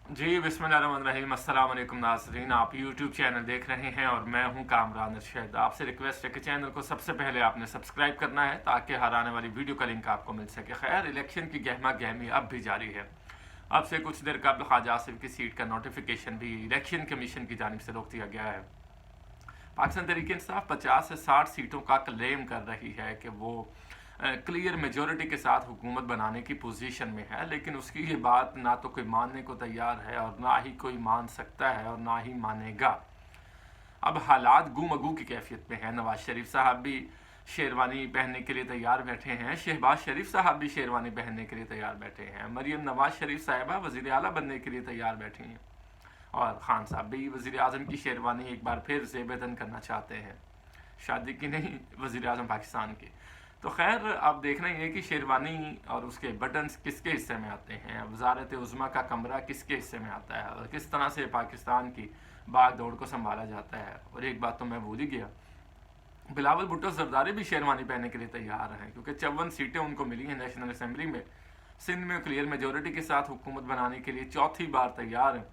जी बिस्मिल्लाहिर्रहमानिर्रहीम। अस्सलाम वालेकुम नाज़रीन, आप यूट्यूब चैनल देख रहे हैं और मैं हूं कामरान अरशद। आपसे रिक्वेस्ट है कि चैनल को सबसे पहले आपने सब्सक्राइब करना है ताकि हर आने वाली वीडियो का लिंक आपको मिल सके। खैर, इलेक्शन की गहमा गहमी अब भी जारी है। अब से कुछ देर कबल ख्वाजा आसिफ की सीट का नोटिफिकेशन भी इलेक्शन कमीशन की जानिब से रोक दिया गया है। पाकिस्तान तहरीक इंसाफ 50 से 60 सीटों का क्लेम कर रही है कि वो क्लियर मेजॉरिटी के साथ हुकूमत बनाने की पोजीशन में है, लेकिन उसकी ये बात ना तो कोई मानने को तैयार है और ना ही कोई मान सकता है और ना ही मानेगा। अब हालात गुमगू की कैफियत में है। नवाज शरीफ साहब भी शेरवानी पहनने के लिए तैयार बैठे हैं, शहबाज शरीफ साहब भी शेरवानी पहनने के लिए तैयार बैठे हैं, मरियम नवाज शरीफ साहिबा वज़ीर आला बनने के लिए तैयार बैठी हैं और खान साहब भी वज़ीर आज़म की शेरवानी एक बार फिर ज़ेब-ए-तन करना चाहते हैं, शादी की नहीं, वज़ीर आज़म पाकिस्तान की। तो खैर, अब देखना ये है कि शेरवानी और उसके बटन्स किसके हिस्से में आते हैं, वजारत उज़्मा का कमरा किसके हिस्से में आता है और किस तरह से पाकिस्तान की भाग दौड़ को संभाला जाता है। और एक बात तो मैं भूल ही गया, बिलावल भुट्टो जरदारी भी शेरवानी पहनने के लिए तैयार हैं क्योंकि 54 सीटें उनको मिली हैं नेशनल असम्बली में। सिंध में क्लियर मेजोरिटी के साथ हुकूमत बनाने के लिए चौथी बार तैयार हैं।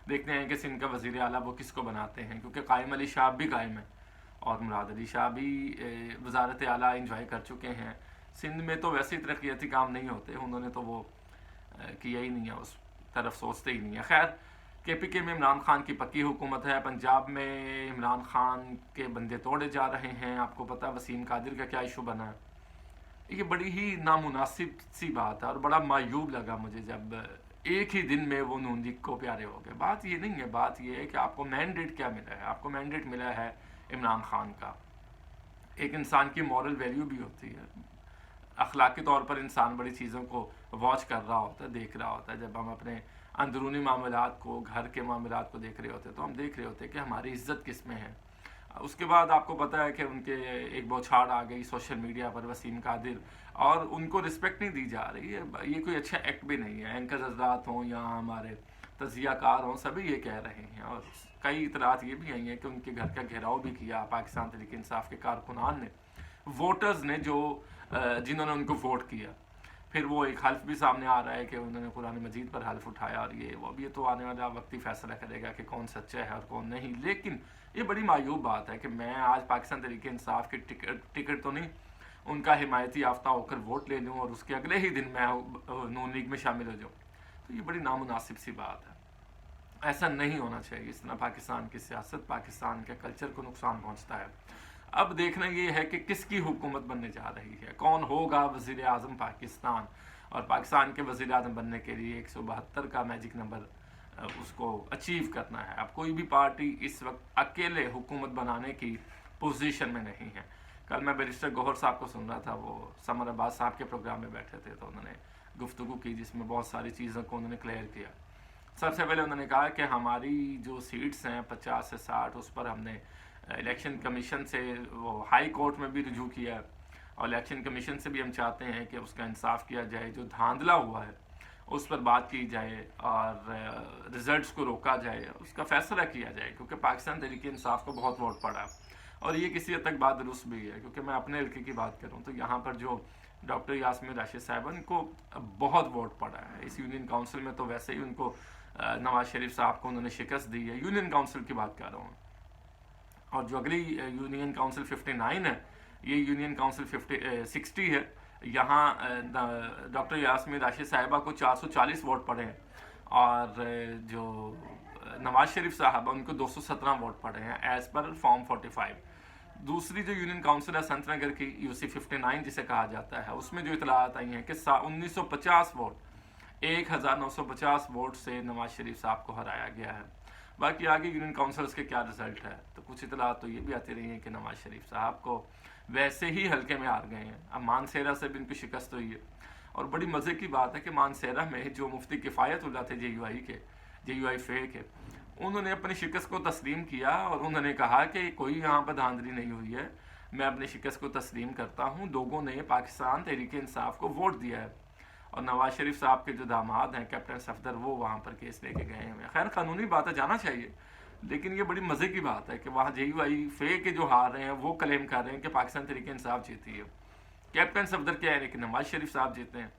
देखते हैं कि सिंध का वज़ीर आला वो किसको बनाते हैं, क्योंकि कायम अली शाह भी कायम है और मुराद अली शाह भी वजारत आला इंजॉय कर चुके हैं। सिंध में तो वैसे ही तरक्याती काम नहीं होते, उन्होंने तो वो किया ही नहीं है, उस तरफ सोचते ही नहीं है। खैर, KPK में इमरान खान की पक्की हुकूमत है। पंजाब में इमरान खान के बंदे तोड़े जा रहे हैं। आपको पता है वसीम कादिर का क्या इशू बना है। ये बड़ी ही नामुनासिब सी बात है और बड़ा मायूब लगा मुझे जब एक ही दिन में वो नून लीग को प्यारे हो गए। बात ये नहीं है, बात ये है कि आपको मैंडेट क्या मिला है। आपको मैंडेट मिला है इमरान खान का। एक इंसान की मॉरल वैल्यू भी होती है, अखलाकी तौर पर इंसान बड़ी चीज़ों को वॉच कर रहा होता है, देख रहा होता है। जब हम अपने अंदरूनी मामलात को, घर के मामलात को देख रहे होते हैं तो हम देख रहे होते हैं कि हमारी इज्जत किस में है। उसके बाद आपको पता है कि उनके एक बौछार आ गई सोशल मीडिया पर वसीम कादिर, और उनको रिस्पेक्ट नहीं दी जा रही है। ये कोई अच्छा एक्ट भी नहीं है। एंकर हजरात हों या हमारे तजियाकार हों, सभी ये कह रहे हैं और कई इतरात ये भी आई हैं कि उनके घर का घेराव भी किया पाकिस्तान तहरीक इंसाफ के कारकुनान ने, वोटर्स ने, जो जिन्होंने उनको वोट किया। फिर वो एक हल्फ भी सामने आ रहा है कि उन्होंने कुरान मजीद पर हल्फ उठाया और ये वो। अब ये तो आने वाला वक्त ही फैसला करेगा कि कौन सच्चा है और कौन नहीं। लेकिन ये बड़ी मायूब बात है कि मैं आज पाकिस्तान तहरीक इंसाफ की टिकट तो नहीं, उनका हिमायती याफ्ता होकर वोट ले लूँ और उसके अगले ही दिन मैं नून लीग में शामिल हो जाऊँ। तो ये बड़ी नामुनासिब सी बात है। ऐसा नहीं होना चाहिए। इस तरह पाकिस्तान की सियासत, पाकिस्तान के कल्चर को नुकसान पहुँचता है। अब देखना ये है कि किसकी हुकूमत बनने जा रही है, कौन होगा वज़ीर आज़म पाकिस्तान। और पाकिस्तान के वज़ीर आज़म बनने के लिए 172 का मैजिक नंबर उसको अचीव करना है। अब कोई भी पार्टी इस वक्त अकेले हुकूमत बनाने की पोजीशन में नहीं है। कल मैं बैरिस्टर गौहर साहब को सुन रहा था, वो समर अब्बास साहब के प्रोग्राम में बैठे थे, तो उन्होंने गुफ्तगू की जिसमें बहुत सारी चीज़ों को उन्होंने क्लियर किया। सबसे पहले उन्होंने कहा कि हमारी जो सीट्स हैं 50 से 60, उस पर हमने इलेक्शन कमीशन से वो हाई कोर्ट में भी रुजू किया है और इलेक्शन कमीशन से भी हम चाहते हैं कि उसका इंसाफ किया जाए, जो धांधला हुआ है उस पर बात की जाए और रिजल्ट्स को रोका जाए, उसका फैसला किया जाए। क्योंकि पाकिस्तान तहरीक इंसाफ को बहुत वोट पड़ा और ये किसी हद तक बात दुरुस्त भी है। क्योंकि मैं अपने हल्के की बात करूँ तो यहाँ पर जो डॉक्टर यास्मीन राशिद साहिबा, इनको बहुत वोट पड़ा है। इस यूनियन काउंसिल में तो वैसे ही उनको नवाज शरीफ साहब को उन्होंने शिकस्त दी है। यूनियन काउंसिल की बात कर रहा हूँ। और जो अगली यूनियन काउंसिल 59 है, ये यूनियन काउंसिल 60 है। यहाँ डॉक्टर यास्मीन राशिद साहिबा को 440 वोट पड़े हैं और जो नवाज शरीफ साहब उनको 217 वोट पड़े हैं एज़ पर फॉर्म 45। दूसरी जो यूनियन काउंसिल है संत नगर की, UC 59 जिसे कहा जाता है, उसमें जो इतलात आई हैं कि 1950 वोट, 1950 वोट से नवाज शरीफ साहब को हराया गया है। बाकी आगे यूनियन काउंसिल्स के क्या रिजल्ट है, तो कुछ इतलात तो ये भी आती रही हैं कि नवाज शरीफ साहब को वैसे ही हल्के में हार गए हैं। अब मानसेरा से भी इनकी शिकस्त हुई है और बड़ी मज़े की बात है कि मानसेरा में जो मुफ्ती किफ़ायतुल्लाह थे JUI फे के, उन्होंने अपनी शिकस्त को तस्लीम किया और उन्होंने कहा कि कोई यहाँ पर धांधली नहीं हुई है, मैं अपनी शिकस्त को तस्लीम करता हूँ, लोगों ने पाकिस्तान तहरीक इंसाफ को वोट दिया है। और नवाज शरीफ साहब के जो दामाद हैं कैप्टन सफदर, वो वहाँ पर केस लेके गए हैं। खैर, कानूनी बात है, जाना चाहिए, लेकिन ये बड़ी मज़े की बात है कि वहाँ JUI फे के जो हार रहे हैं वो क्लेम कर रहे हैं कि पाकिस्तान तहरीक इंसाफ जीती है। कैप्टन सफदर क्या है कि नवाज शरीफ साहब जीते हैं।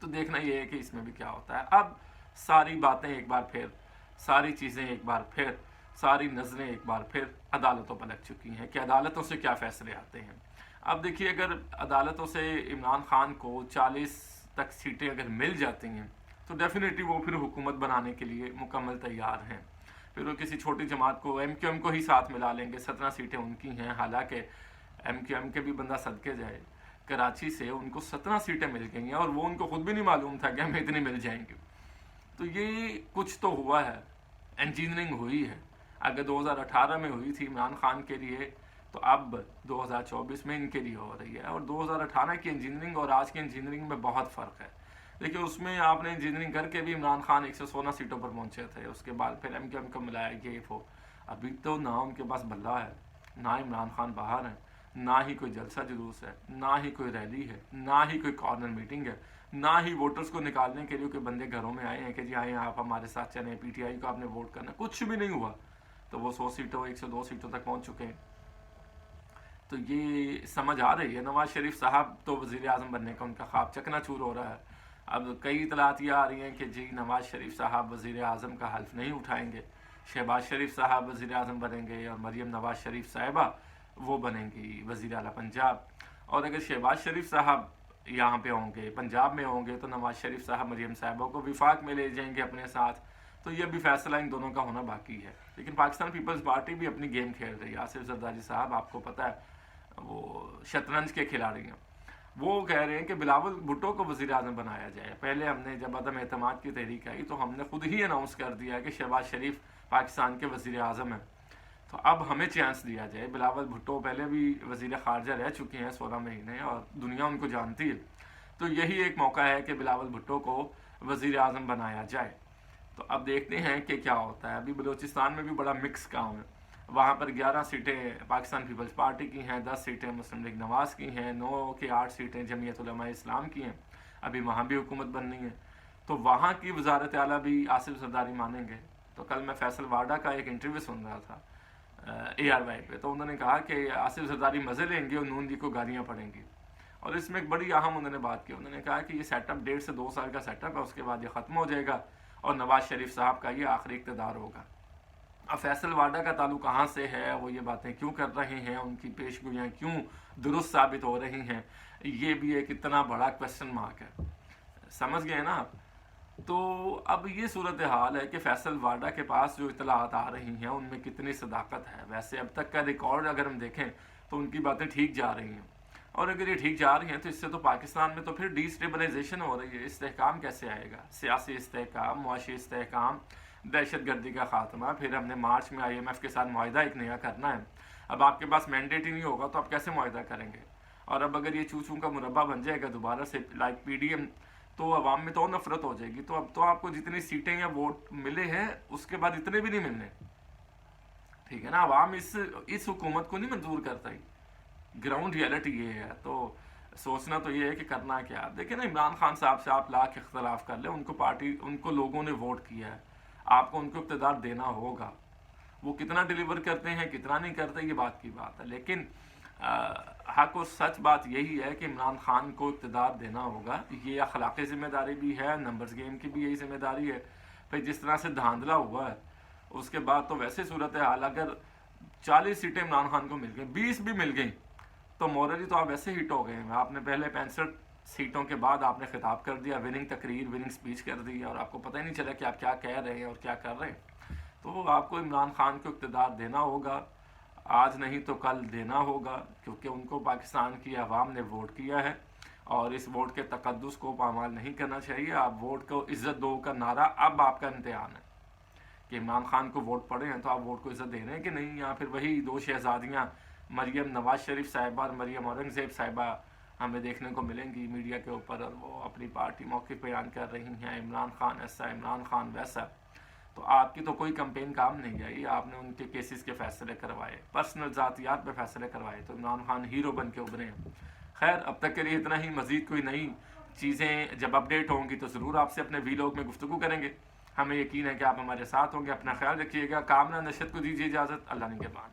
तो देखना ये है कि इसमें भी क्या होता है। अब सारी बातें एक बार फिर, सारी चीज़ें एक बार फिर, सारी नज़रें एक बार फिर अदालतों पर लग चुकी हैं कि अदालतों से क्या फ़ैसले आते हैं। अब देखिए, अगर अदालतों से इमरान खान को 40 तक सीटें अगर मिल जाती हैं तो डेफिनेटली वो फिर हुकूमत बनाने के लिए मुकम्मल तैयार हैं। फिर वो किसी छोटी जमात को, MQM को ही साथ मिला लेंगे। 17 सीटें उनकी हैं, हालांकि MQM के भी बंदा सदके जाए, कराची से उनको 17 सीटें मिल गई हैं और वो उनको खुद भी नहीं मालूम था कि हमें इतनी मिल जाएंगी। तो ये कुछ तो हुआ है, इंजीनियरिंग हुई है। अगर 2018 में हुई थी इमरान खान के लिए, तो अब 2024 में इनके लिए हो रही है। और 2018 की इंजीनियरिंग और आज की इंजीनियरिंग में बहुत फ़र्क है। देखिए, उसमें आपने इंजीनियरिंग करके भी इमरान खान 116 सीटों पर पहुंचे थे, उसके बाद फिर MQM को मिलाया, ये वो। अभी तो ना उनके पास बल्ला है, ना इमरान खान बाहर है, ना ही कोई जलसा जुलूस है, ना ही कोई रैली है, ना ही कोई कॉर्नर मीटिंग है, ना ही वोटर्स को निकालने के लिए कोई बंदे घरों में आए हैं कि जी आए आप हमारे साथ चलें, PTI को आपने वोट करना। कुछ भी नहीं हुआ। तो वो 100 सीटों 102 सीटों तक पहुंच चुके हैं। तो ये समझ आ रही है, नवाज शरीफ साहब तो वज़ीर आज़म बनने का उनका ख्वाब चकनाचूर हो रहा है। अब कई इतलात ये आ रही हैं कि जी नवाज शरीफ साहब वज़ीर आज़म का हल्फ नहीं उठाएंगे, शहबाज शरीफ साहब वज़ीर आज़म बनेंगे और मरीम नवाज शरीफ साहिबा वो बनेंगी वज़ीर आला पंजाब। और अगर शहबाज शरीफ साहब यहाँ पे होंगे, पंजाब में होंगे, तो नवाज शरीफ साहब मरीम साहिबा को विफाक में ले जाएंगे अपने साथ। तो ये भी फैसला इन दोनों का होना बाकी है। लेकिन पाकिस्तान पीपल्स पार्टी भी अपनी गेम खेल रही है। आसिफ जरदारी साहब, आपको पता है, वो शतरंज के खिलाड़ी हैं। वो कह रहे हैं कि बिलावल भुट्टो को वज़ीर आज़म बनाया जाए। पहले हमने जब अदम एतमाद की तहरीक आई तो हमने खुद ही अनाउंस कर दिया कि शहबाज शरीफ पाकिस्तान के वज़ीर आज़म हैं। तो अब हमें चांस दिया जाए। बिलावल भुट्टो पहले भी वज़ीर ख़ारजा रह चुके हैं 16 महीने और दुनिया उनको जानती है। तो यही एक मौका है कि बिलावल भुट्टो को वज़ीर आज़म बनाया जाए। तो अब देखते हैं कि क्या होता है। अभी बलूचिस्तान में भी बड़ा मिक्स काम है। वहाँ पर 11 सीटें पाकिस्तान पीपल्स पार्टी की हैं, 10 सीटें मुस्लिम लीग नवाज़ की हैं, 9 की 8 सीटें जमीयत उलमा इस्लाम की हैं। अभी वहाँ भी हुकूमत बननी है। तो वहाँ की वजारत आला भी आसिफ जरदारी मानेंगे। तो कल मैं फैसल वाडा का एक इंटरव्यू सुन रहा था ARY पे, तो उन्होंने कहा कि आसिफ जरदारी मज़े लेंगे और नून लीग को गालियाँ पड़ेंगी। और इसमें एक बड़ी अहम उन्होंने बात की। उन्होंने कहा कि ये सेटअप 1.5 से 2 साल का सेटअप है, उसके बाद ये ख़त्म हो जाएगा और नवाज शरीफ साहब का ये आखिरी इक़्तिदार होगा। अब फैसल वाडा का ताल्लुक कहाँ से है, वो ये बातें क्यों कर रहे हैं, उनकी पेशगोइयाँ क्यों दुरुस्त साबित हो रही हैं, ये भी एक इतना बड़ा क्वेश्चन मार्क है। समझ गए ना आप? तो अब ये सूरत हाल है कि फैसल वाडा के पास जो इतलात आ रही हैं उनमें कितनी सदाकत है। वैसे अब तक का रिकॉर्ड अगर हम देखें तो उनकी बातें ठीक जा रही हैं। और अगर ये ठीक जा रही हैं तो इससे तो पाकिस्तान में तो फिर डिस्टेबलाइजेशन हो रही है। इस्तेहकाम कैसे आएगा? सियासी इस्तेहकाम, मुआशी इस्तेहकाम, दहशत गर्दी का खात्मा। फिर हमने मार्च में IMF के साथ मुआहिदा एक नया करना है। अब आपके पास मैंडेट ही नहीं होगा तो आप कैसे मुआहिदा करेंगे? और अब अगर ये चू चू का मुरब्बा बन जाएगा दोबारा से लाइक PDM, तो अवाम में तो नफरत हो जाएगी। तो अब तो आपको जितनी सीटें या वोट मिले हैं उसके बाद इतने भी नहीं मिलने, ठीक है ना? अवाम इस हुकूमत को नहीं मंजूर करता ही। ग्राउंड रियलिटी ये है। तो सोचना तो ये है कि करना क्या। देखिए ना, इमरान खान साहब से आप लाख इख्तलाफ कर ले, उनको पार्टी, उनको लोगों ने वोट किया है, आपको उनको इक़्तिदार देना होगा। वो कितना डिलीवर करते हैं कितना नहीं करते ये बात की बात है। लेकिन हक और सच बात यही है कि इमरान खान को इक़्तिदार देना होगा। ये अखलाक़ी ज़िम्मेदारी भी है, नंबर्स गेम की भी यही ज़िम्मेदारी है। फिर जिस तरह से धांधला हुआ है उसके बाद तो वैसे सूरत हाल, अगर 40 सीटें इमरान खान को मिल गई, 20 भी मिल गई, तो मोरली तो आप ऐसे हिट हो गए। आपने पहले 65 सीटों के बाद आपने खिताब कर दिया, विनिंग तकरीर, विनिंग स्पीच कर दी और आपको पता ही नहीं चला कि आप क्या कह रहे हैं और क्या कर रहे हैं। तो आपको इमरान खान को इक़्तिदार देना होगा, आज नहीं तो कल देना होगा, क्योंकि उनको पाकिस्तान की आवाम ने वोट किया है और इस वोट के तकद्दुस को पामाल नहीं करना चाहिए। आप वोट को इज़्ज़त दो का नारा अब आपका इम्तिहान है कि इमरान खान को वोट पड़े हैं तो आप वोट को इज़्ज़त दे रहे हैं कि नहीं, या फिर वही 2 शहजादियाँ मरीम नवाज शरीफ साहिबा और मरीम औरंगज़ेब साहिबा हमें देखने को मिलेंगी मीडिया के ऊपर और वो अपनी पार्टी मौक़िफ़ बयान कर रही हैं, इमरान खान ऐसा, इमरान खान वैसा। तो आपकी तो कोई कैंपेन काम नहीं आई। आपने उनके केसेस के फैसले करवाए, पर्सनल ज़ातियात पे फैसले करवाए, तो इमरान खान हीरो बन के उभरे हैं। खैर, अब तक के लिए इतना ही। मज़ीद कोई नई चीज़ें जब अपडेट होंगी तो ज़रूर आपसे अपने वीलॉग में गुफ्तगू करेंगे। हमें यकीन है कि आप हमारे साथ होंगे। अपना ख्याल रखिएगा। कामना नशत को दीजिए इजाज़त। अल्लाह निगहबान।